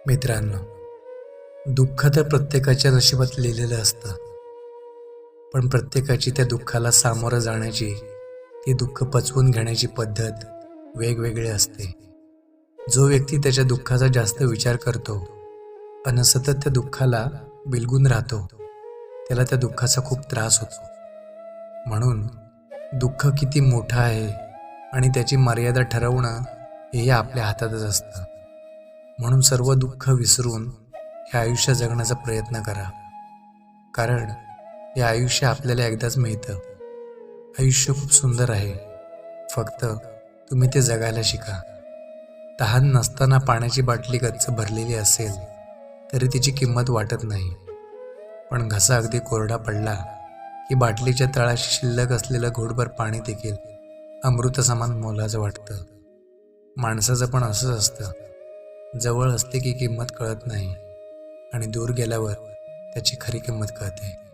मित्रांनो, दुःख तर प्रत्येकाच्या नशिबात लिहिलेलं असतं. पण प्रत्येकाची त्या दुःखाला सामोरं जाण्याची, ती दुःख पचवून घेण्याची पद्धत वेगवेगळी असते. जो व्यक्ती त्याच्या दुःखाचा जास्त विचार करतो आणि सतत त्या दुःखाला बिलगून राहतो, त्याला त्या दुःखाचा खूप त्रास होतो. म्हणून दुःख किती मोठं आहे आणि त्याची मर्यादा ठरवणं हेही आपल्या हातातच असतं. म्हणून सर्व दुःख विसरून हे आयुष्य जगण्याचा प्रयत्न करा. कारण हे आयुष्य आपल्याला एकदाच मिळतं. आयुष्य खूप सुंदर आहे, फक्त तुम्ही ते जगायला शिका. तहान नसताना पाण्याची बाटली गच्च भरलेली असेल तरी तिची किंमत वाटत नाही, पण घसा अगदी कोरडा पडला की बाटलीच्या तळाशी शिल्लक असलेलं घोटभर पाणी देखील अमृतसमान मोलाचं वाटतं. माणसाचं पण असंच असतं. जवळ असते की किंमत कळत नाही आणि दूर गेल्यावर त्याची खरी किंमत कळते.